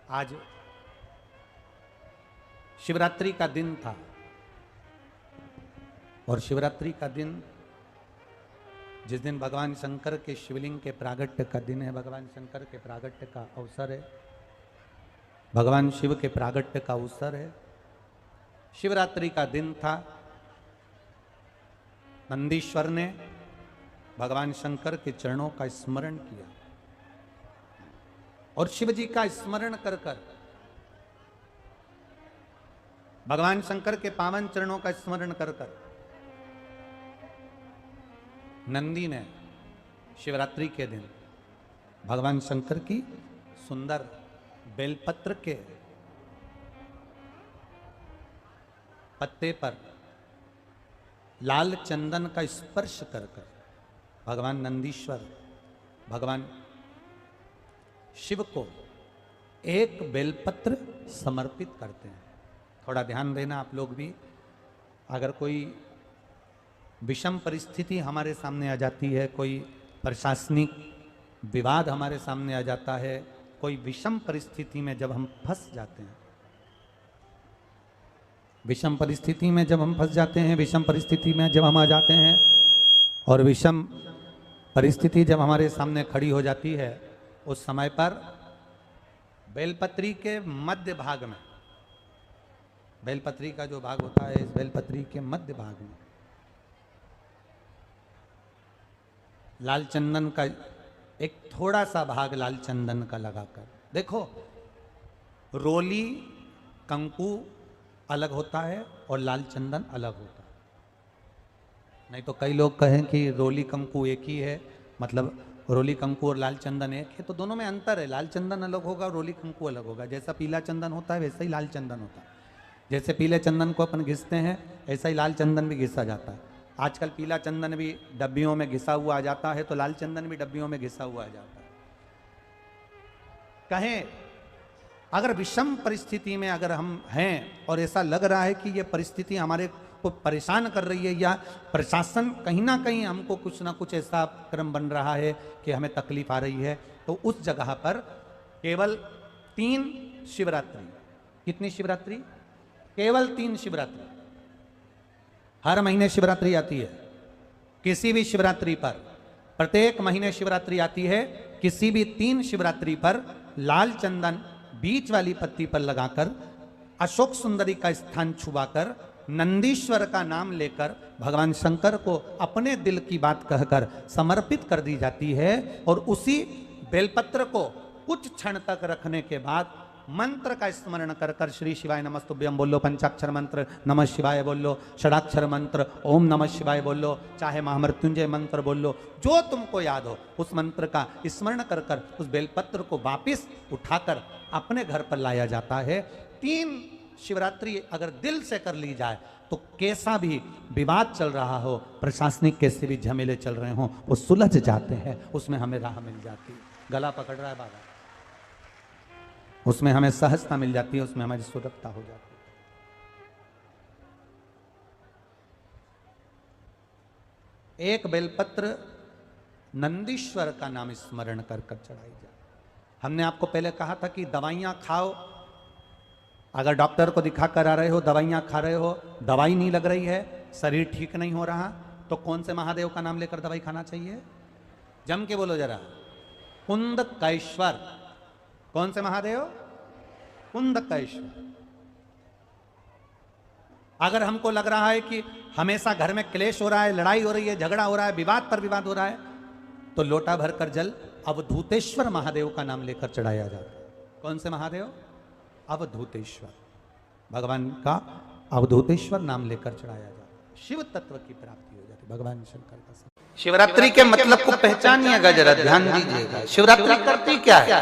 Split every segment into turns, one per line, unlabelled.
आज शिवरात्रि का दिन था और शिवरात्रि का दिन जिस दिन भगवान शंकर के शिवलिंग के प्रागट्य का दिन है, भगवान शंकर के प्रागट्य का अवसर है, भगवान शिव के प्रागट्य का अवसर है। शिवरात्रि का दिन था। नंदीश्वर ने भगवान शंकर के चरणों का स्मरण किया और शिव जी का स्मरण कर कर भगवान शंकर के पावन चरणों का स्मरण कर कर नंदी ने शिवरात्रि के दिन भगवान शंकर की सुंदर बेलपत्र के पत्ते पर लाल चंदन का स्पर्श कर कर भगवान नंदीश्वर भगवान शिव को एक बेलपत्र समर्पित करते हैं। थोड़ा ध्यान देना आप लोग भी। अगर कोई विषम परिस्थिति हमारे सामने आ जाती है, कोई प्रशासनिक विवाद हमारे सामने आ जाता है, कोई विषम परिस्थिति में जब हम फंस जाते हैं, विषम परिस्थिति में जब हम फंस जाते हैं, विषम परिस्थिति में जब हम आ जाते हैं और विषम परिस्थिति जब हमारे सामने खड़ी हो जाती है, उस समय पर बेलपत्री के मध्य भाग में, बेलपत्री का जो भाग होता है, इस बेलपत्री के मध्य भाग में लाल चंदन का एक थोड़ा सा भाग लाल चंदन का लगाकर, देखो रोली कंकु अलग होता है और लाल चंदन अलग होता है। नहीं तो कई लोग कहें कि रोली कंकु एक ही है, मतलब रोली कंकु और लाल चंदन एक है, तो दोनों में अंतर है। लाल चंदन अलग होगा, रोली कंकु अलग होगा। जैसा पीला चंदन होता है वैसा ही लाल चंदन होता है। जैसे पीले चंदन को अपन घिसते हैं, ऐसा ही लाल चंदन भी घिसा जाता है। आजकल पीला चंदन भी डब्बियों में घिसा हुआ आ जाता है, तो लाल चंदन भी डब्बियों में घिसा हुआ आ जाता है। कहें अगर विषम परिस्थिति में अगर हम हैं और ऐसा लग रहा है कि ये परिस्थिति हमारे को परेशान कर रही है या प्रशासन कहीं ना कहीं हमको कुछ ना कुछ ऐसा क्रम बन रहा है कि हमें तकलीफ आ रही है, तो उस जगह पर केवल 3 शिवरात्रि, कितनी शिवरात्रि? केवल 3 शिवरात्रि। हर महीने शिवरात्रि आती है। किसी भी शिवरात्रि पर, प्रत्येक महीने शिवरात्रि आती है, किसी भी 3 शिवरात्रि पर लाल चंदन बीच वाली पत्ती पर लगाकर अशोक सुंदरी का स्थान छुपाकर नंदीश्वर का नाम लेकर भगवान शंकर को अपने दिल की बात कहकर समर्पित कर दी जाती है। और उसी बेलपत्र को कुछ क्षण तक रखने के बाद मंत्र का स्मरण कर कर श्री शिवाय नमस्तुभ्यम बोलो, पंचाक्षर मंत्र नमः शिवाय बोलो, षडाक्षर मंत्र ओम नमः शिवाय बोलो, चाहे महामृत्युंजय मंत्र बोलो, जो तुमको याद हो उस मंत्र का स्मरण कर कर उस बेलपत्र को वापिस उठाकर अपने घर पर लाया जाता है। 3 शिवरात्रि अगर दिल से कर ली जाए तो कैसा भी विवाद चल रहा हो, प्रशासनिक कैसे भी झमेले चल रहे हों, वो सुलझ जाते हैं, उसमें हमें राह मिल जाती है। गला पकड़ रहा है बाबा, उसमें हमें सहजता मिल जाती है, उसमें हमारी सुरक्षा हो जाती है। एक बेलपत्र नंदीश्वर का नाम स्मरण कर कर चढ़ाई जाए। हमने आपको पहले कहा था कि दवाइयां खाओ, अगर डॉक्टर को दिखा कर आ रहे हो, दवाइयां खा रहे हो, दवाई नहीं लग रही है, शरीर ठीक नहीं हो रहा, तो कौन से महादेव का नाम लेकर दवाई खाना चाहिए? जम के बोलो जरा, कुंदकेश्वर। कौन से महादेव? कुंदकेश्वर। अगर हमको लग रहा है कि हमेशा घर में क्लेश हो रहा है, लड़ाई हो रही है, झगड़ा हो रहा है, विवाद पर विवाद हो रहा है, तो लोटा भरकर जल अवधूतेश्वर महादेव का नाम लेकर चढ़ाया जाता है। कौन से महादेव? अवधूतेश्वर। भगवान का अवधूतेश्वर नाम लेकर चढ़ाया जाता है, शिव तत्व की प्राप्ति हो जाती है। भगवान शंकर का शिवरात्रि के मतलब को पहचानिएगा, जरा ध्यान दीजिएगा। शिवरात्रि करती क्या है?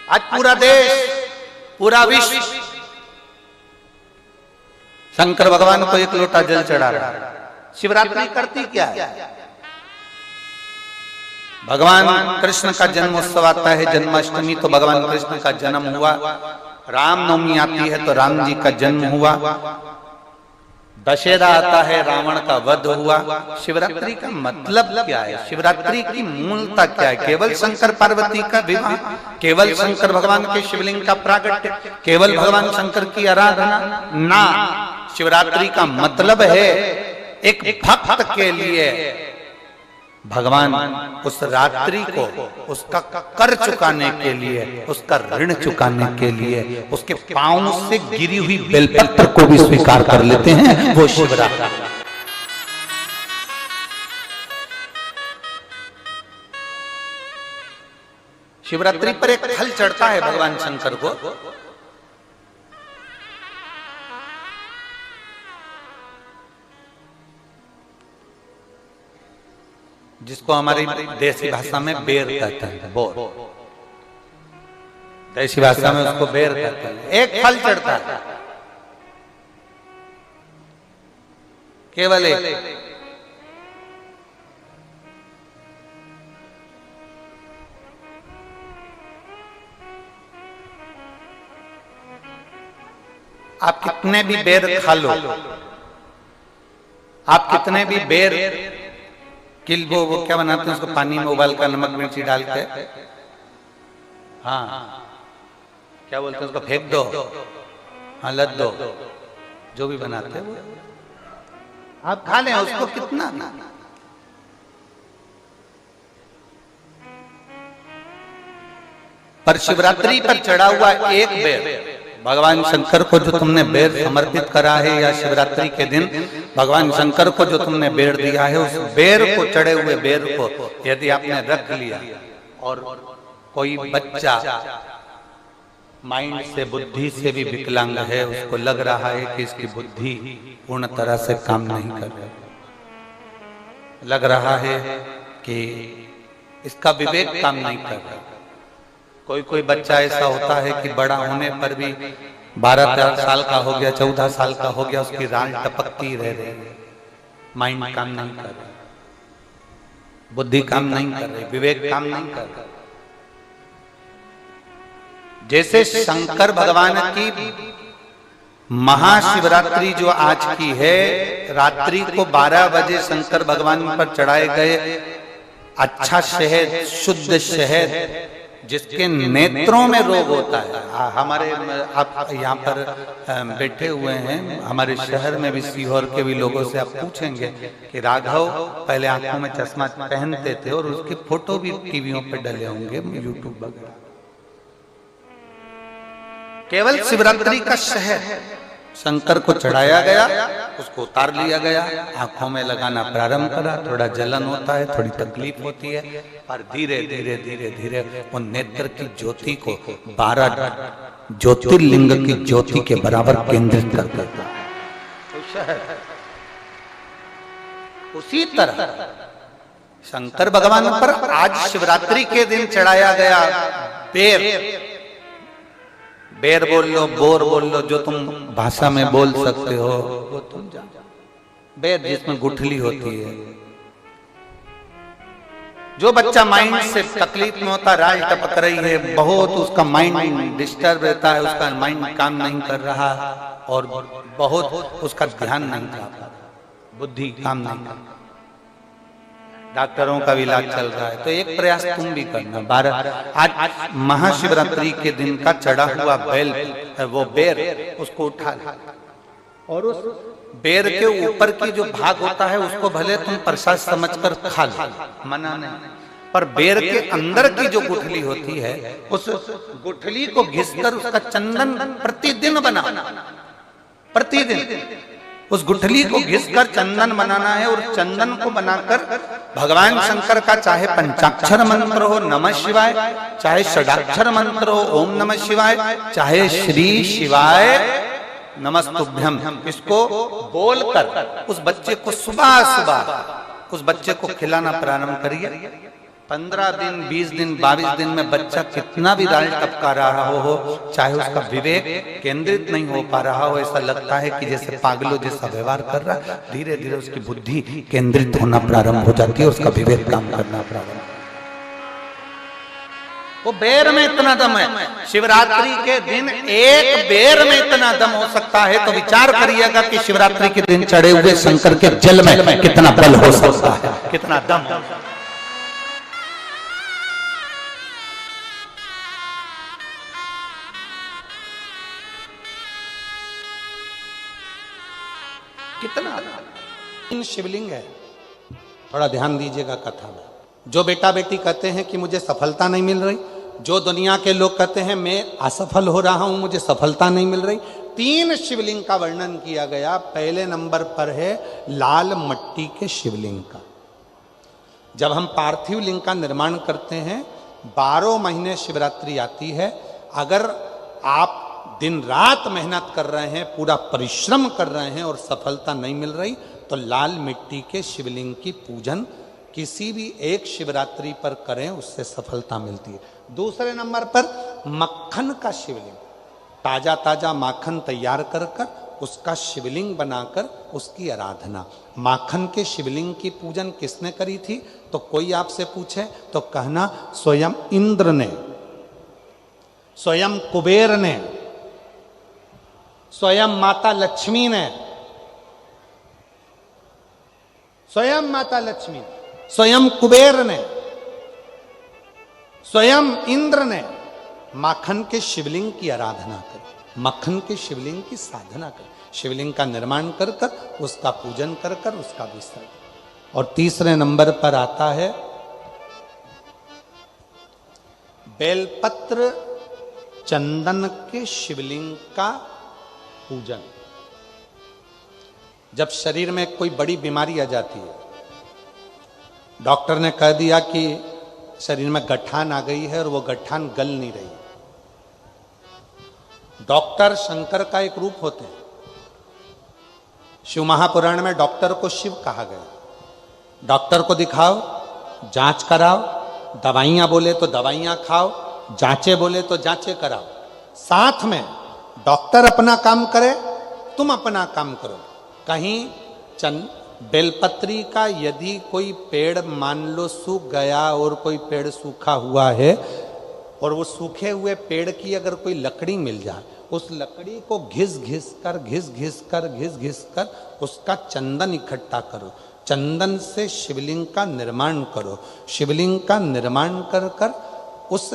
आज पूरा देश, पूरा विश्व शंकर भगवान को एक लोटा जल चढ़ा रहा है। शिवरात्रि करती क्या है? भगवान कृष्ण का जन्मोत्सव आता है, जन्माष्टमी, तो भगवान कृष्ण का जन्म हुआ। रामनवमी आती है तो राम जी का जन्म हुआ। दशहरा आता है, रावण का वध हुआ। शिवरात्रि का मतलब क्या है? शिवरात्रि की मूलता क्या है? केवल शंकर पार्वती का विवाह, केवल शंकर भगवान के शिवलिंग का प्रागट्य, केवल भगवान शंकर की आराधना ना। शिवरात्रि का मतलब है एक भक्त के लिए भगवान उस रात्रि को उसका कर चुकाने के लिए, उसका ऋण चुकाने के लिए उसके पांव से गिरी हुई बेलपत्र को भी स्वीकार कर लेते हैं, वो शिवरात्रि। शिवरात्रि पर एक फल चढ़ता है भगवान शंकर को, जिसको हमारी देसी भाषा में बेर कहते हैं। बोर, देसी भाषा में उसको बेर कहते हैं। एक फल चढ़ता है, केवल एक। आप कितने भी बेर खा लो, आप कितने भी बेर वो क्या बनाते हैं उसको पानी में उबाल कर नमक मिर्ची डाल के, हाँ क्या बोलते हैं उसको, फेंक दो, हाँ लद दो, जो भी बनाते हैं वो आप खा लें, उसको कितना ना। पर शिवरात्रि पर चढ़ा हुआ एक बेर, भगवान शंकर को जो तुमने बेर समर्पित करा है, या शिवरात्रि के दिन भगवान शंकर को जो तुमने बेर दिया है, उस बेर को, चढ़े हुए बेर को यदि आपने रख लिया और कोई बच्चा माइंड से, बुद्धि से भी विकलांग है, उसको लग रहा है कि इसकी बुद्धि पूर्ण तरह से काम नहीं कर रही, लग रहा है कि इसका विवेक काम नहीं कर रहा। कोई बच्चा ऐसा होता है कि बड़ा होने पर भी 12 साल का हो गया, 14 साल का हो गया, उसकी राल टपकती रह रही है, माइंड काम नहीं कर रही, बुद्धि काम नहीं कर रही, विवेक काम नहीं कर रहा। जैसे शंकर भगवान की महाशिवरात्रि जो आज की है, रात्रि को 12 बजे शंकर भगवान पर चढ़ाए गए अच्छा शहद, शुद्ध शहद, जिसके नेत्रों में रोग होता है। हमारे आप यहाँ पर बैठे हुए हैं, हमारे शहर में भी, सीहोर के भी लोगों से आप पूछेंगे कि राघव पहले आंखों में चश्मा पहनते थे, और उसके फोटो भी टीवियों पे डले होंगे, यूट्यूब वगैरह। केवल शिवरात्रि का शहद शंकर को चढ़ाया गया, उसको उतार लिया गया, आंखों में लगाना प्रारंभ करा। थोड़ा जलन होता है, थोड़ी तकलीफ होती है, पर धीरे धीरे धीरे धीरे वो नेत्र की ज्योति को 12 ज्योतिर्लिंग की ज्योति के बराबर केंद्रित कर देता है। उसी तरह शंकर भगवान पर आज शिवरात्रि के दिन चढ़ाया गया बेर, बेर बोल लो, बोर बोल लो, जो तुम भाषा में बोल सकते हो वो तुम जानो। बेर जिसमें गुठली होती है, जो बच्चा माइंड से तकलीफ में होता, राल टपक रही है, बहुत उसका माइंड डिस्टर्ब रहता है, उसका माइंड काम नहीं कर रहा और बहुत उसका ध्यान नहीं कर रहा, बुद्धि काम नहीं कर रहा, डॉक्टरों का भी इलाज चल रहा है, तो एक प्रयास तुम भी करना। 12 आज महाशिवरात्रि के दिन का चढ़ा हुआ बेल, वो बेर, उसको उठा और उस बेर के ऊपर की जो भाग होता है उसको भले तुम प्रसाद समझकर खा लो, मना नहीं, पर बेर के अंदर की जो गुठली होती है, उस गुठली को घिसकर उसका चंदन प्रतिदिन बना, प्रतिदिन उस गुठली को घिसकर चंदन बनाना है, और चंदन को बनाकर भगवान शंकर का चाहे पंचाक्षर मंत्र हो नमः शिवाय, चाहे षडाक्षर मंत्र हो ओम नमः शिवाय, चाहे श्री शिवाय नमस्तुभ्यम, इसको बोलकर उस बच्चे को सुबह सुबह उस बच्चे को खिलाना प्रारंभ करिए। 15 दिन, 20 दिन, 22 दिन में बच्चा कितना भी राल टपका रहा हो, चाहे उसका विवेक केंद्रित नहीं हो पा रहा हो, ऐसा लगता है कि जैसे पागलों जैसा व्यवहार कर रहा, धीरे धीरे उसकी बुद्धि केंद्रित होना प्रारंभ हो जाती है, उसका विवेक काम करना प्रारंभ। वो बेर में इतना दम है। शिवरात्रि के दिन एक बेर में इतना दम हो सकता है, तो विचार करिएगा कि शिवरात्रि के दिन चढ़े हुए शंकर के जल में कितना बल हो सकता है, कितना दम। कितना 3 शिवलिंग है। थोड़ा ध्यान दीजिएगा कथा में। जो बेटा बेटी कहते हैं कि मुझे सफलता नहीं मिल रही, जो दुनिया के लोग कहते हैं मैं असफल हो रहा हूं, मुझे सफलता नहीं मिल रही, 3 शिवलिंग का वर्णन किया गया। पहले नंबर पर है लाल मट्टी के शिवलिंग का। जब हम पार्थिव लिंग का निर्माण करते हैं, 12 महीने शिवरात्रि आती है, अगर आप दिन रात मेहनत कर रहे हैं, पूरा परिश्रम कर रहे हैं और सफलता नहीं मिल रही, तो लाल मिट्टी के शिवलिंग की पूजन किसी भी एक शिवरात्रि पर करें, उससे सफलता मिलती है। दूसरे नंबर पर मक्खन का शिवलिंग, ताजा ताजा माखन तैयार कर कर उसका शिवलिंग बनाकर उसकी आराधना। माखन के शिवलिंग की पूजन किसने करी थी? तो कोई आपसे पूछे तो कहना स्वयं इंद्र ने, स्वयं कुबेर ने, स्वयं माता लक्ष्मी ने, स्वयं माता लक्ष्मी, स्वयं कुबेर ने, स्वयं इंद्र ने माखन के शिवलिंग की आराधना करी, मक्खन के शिवलिंग की साधना करी, शिवलिंग का निर्माण कर कर उसका पूजन कर कर उसका विसर्जन। और तीसरे नंबर पर आता है बेलपत्र चंदन के शिवलिंग का पूजन। जब शरीर में कोई बड़ी बीमारी आ जाती है, डॉक्टर ने कह दिया कि शरीर में गठान आ गई है और वो गठान गल नहीं रही, डॉक्टर शंकर का एक रूप होते हैं। शिव महापुराण में डॉक्टर को शिव कहा गया। डॉक्टर को दिखाओ, जांच कराओ, दवाइयां बोले तो दवाइयां खाओ, जांचे बोले तो जांचे कराओ। साथ में डॉक्टर अपना काम करे, तुम अपना काम करो। कहीं बेलपत्री का यदि कोई पेड़ मान लो सूख गया और कोई पेड़ सूखा हुआ है, और वो सूखे हुए पेड़ की अगर कोई लकड़ी मिल जाए, उस लकड़ी को घिस घिस कर उसका चंदन इकट्ठा करो, चंदन से शिवलिंग का निर्माण करो, शिवलिंग का निर्माण कर कर उस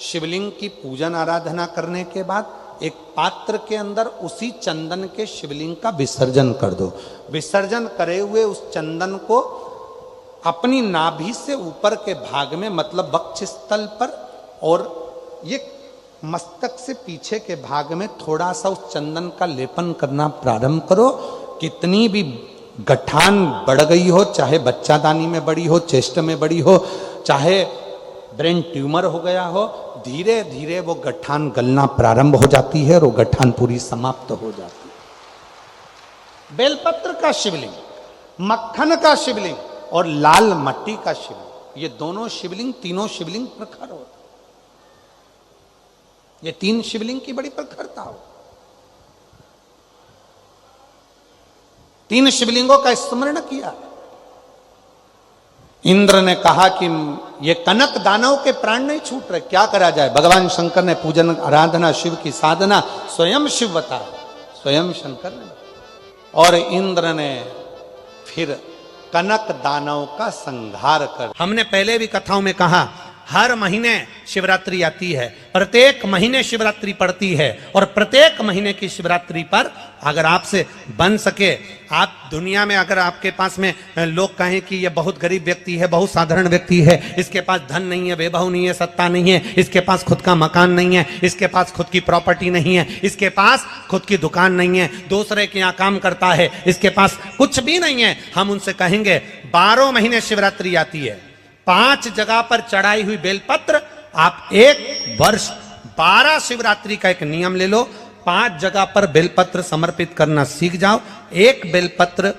शिवलिंग की पूजन आराधना करने के बाद एक पात्र के अंदर उसी चंदन के शिवलिंग का विसर्जन कर दो। विसर्जन करे हुए उस चंदन को अपनी नाभि से ऊपर के भाग में, मतलब वक्ष स्थल पर और ये मस्तक से पीछे के भाग में थोड़ा सा उस चंदन का लेपन करना प्रारंभ करो। कितनी भी गठान बढ़ गई हो, चाहे बच्चादानी में बड़ी हो, चेस्ट में बड़ी हो, चाहे ब्रेन ट्यूमर हो गया हो, धीरे धीरे वो गठान गलना प्रारंभ हो जाती है और वो गठान पूरी समाप्त हो जाती है। बेलपत्र का शिवलिंग, मक्खन का शिवलिंग और लाल मट्टी का शिवलिंग, ये दोनों शिवलिंग, तीनों शिवलिंग प्रखर होते। ये 3 शिवलिंग की बड़ी प्रखरता हो। 3 शिवलिंगों का स्मरण किया। इंद्र ने कहा कि ये कनक दानव के प्राण नहीं छूट रहे, क्या करा जाए। भगवान शंकर ने पूजन आराधना, शिव की साधना, स्वयं शिव बताया, स्वयं शंकर ने। और इंद्र ने फिर कनक दानव का संहार कर। हमने पहले भी कथाओं में कहा, हर महीने शिवरात्रि आती है, प्रत्येक महीने शिवरात्रि पड़ती है, और प्रत्येक महीने की शिवरात्रि पर अगर आपसे बन सके, आप दुनिया में अगर आपके पास में लोग कहें कि ये बहुत गरीब व्यक्ति है, बहुत साधारण व्यक्ति है, इसके पास धन नहीं है, वैभव नहीं है, सत्ता नहीं है, इसके पास खुद का मकान नहीं है, इसके पास खुद की प्रॉपर्टी नहीं है, इसके पास खुद की दुकान नहीं है, दूसरे के यहाँ काम करता है, इसके पास कुछ भी नहीं है, हम उनसे कहेंगे 12 महीने शिवरात्रि आती है, 5 जगह पर चढ़ाई हुई बेलपत्र, आप 1 वर्ष 12 शिवरात्रि का एक नियम ले लो, 5 जगह पर बेलपत्र समर्पित करना सीख जाओ। 1 बेलपत्र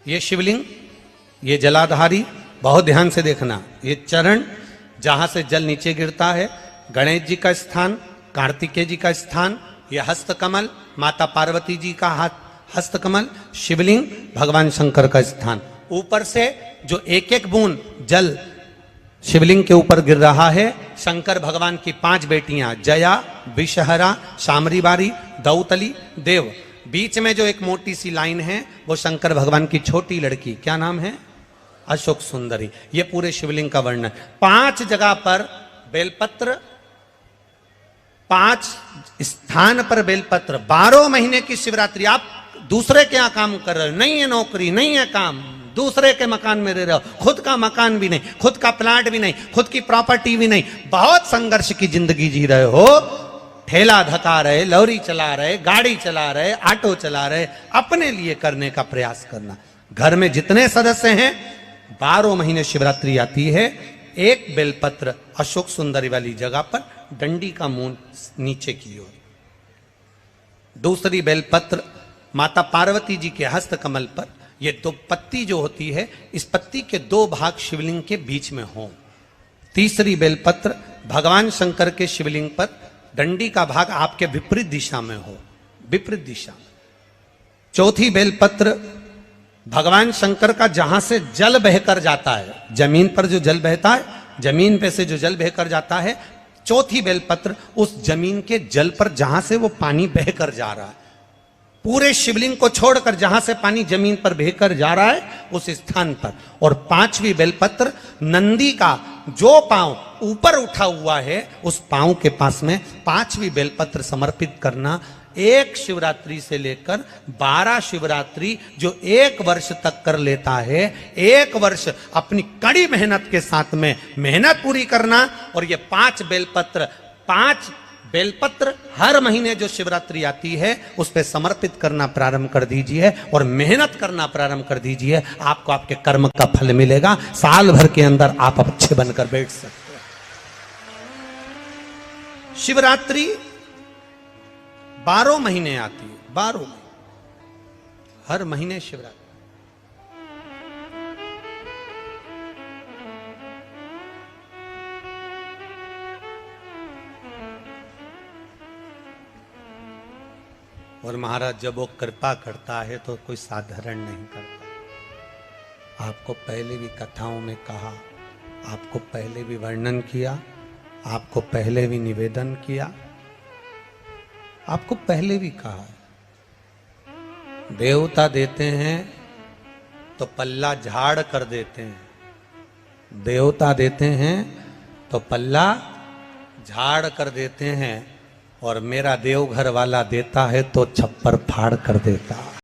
ये शिवलिंग, ये जलाधारी, बहुत ध्यान से देखना, ये चरण जहां से जल नीचे गिरता है, गणेश जी का स्थान, कार्तिकेय जी का स्थान, यह हस्तकमल, माता पार्वती जी का हाथ हस्तकमल, शिवलिंग, भगवान शंकर का स्थान, ऊपर से जो एक एक बूंद जल शिवलिंग के ऊपर गिर रहा है, शंकर भगवान की 5 बेटियां जया, विषहरा, शामरीबारी, दौतली, देव। बीच में जो एक मोटी सी लाइन है वो शंकर भगवान की छोटी लड़की, क्या नाम है? अशोक सुंदरी। ये पूरे शिवलिंग का वर्णन। 5 जगह पर बेलपत्र, 5 स्थान पर बेलपत्र। 12 महीने की शिवरात्रि। आप दूसरे के यहां काम कर रहे हो, नहीं है नौकरी, नहीं है काम, दूसरे के मकान में रह रहे हो, खुद का मकान भी नहीं, खुद का प्लाट भी नहीं, खुद की प्रॉपर्टी भी नहीं, बहुत संघर्ष की जिंदगी जी रहे हो, ठेला धका रहे, लॉरी चला रहे, गाड़ी चला रहे, ऑटो चला रहे, अपने लिए करने का प्रयास करना। घर में जितने सदस्य हैं 12 महीने शिवरात्रि आती है, एक बेलपत्र अशोक सुंदरी वाली जगह पर, डंडी का मुंह नीचे की ओर। दूसरी बेलपत्र माता पार्वती जी के हस्त कमल पर। ये 2 पत्ती जो होती है, इस पत्ती के 2 भाग शिवलिंग के बीच में हो। तीसरी बेलपत्र भगवान शंकर के शिवलिंग पर, डंडी का भाग आपके विपरीत दिशा में हो, विपरीत दिशा में। चौथी बेलपत्र भगवान शंकर का जहां से जल बहकर जाता है, जमीन पर जो जल बहता है, जमीन पे से जो जल बहकर जाता है, चौथी बेलपत्र उस जमीन के जल पर जहां से वो पानी बहकर जा रहा है, पूरे शिवलिंग को छोड़कर जहां से पानी जमीन पर बहकर जा रहा है उस स्थान पर। और 5वीं बेलपत्र नंदी का जो पांव ऊपर उठा हुआ है उस पांव के पास में 5वीं बेलपत्र समर्पित करना। एक शिवरात्रि से लेकर 12 शिवरात्रि जो 1 वर्ष तक कर लेता है, 1 वर्ष अपनी कड़ी मेहनत के साथ में मेहनत पूरी करना। और ये 5 बेलपत्र हर महीने जो शिवरात्रि आती है उस पे समर्पित करना प्रारंभ कर दीजिए और मेहनत करना प्रारंभ कर दीजिए। आपको आपके कर्म का फल मिलेगा। साल भर के अंदर आप अच्छे बनकर बैठ सकते हैं। शिवरात्रि 12 महीने आती है, 12 महीने, हर महीने शिवरात्रि। और महाराज जब वो कृपा करता है तो कोई साधारण नहीं करता। आपको पहले भी कथाओं में कहा, आपको पहले भी वर्णन किया, आपको पहले भी निवेदन किया, आपको पहले भी कहा, देवता देते हैं तो पल्ला झाड़ कर देते हैं, देवता देते हैं तो पल्ला झाड़ कर देते हैं, और मेरा देवघर वाला देता है तो छप्पर फाड़ कर देता है।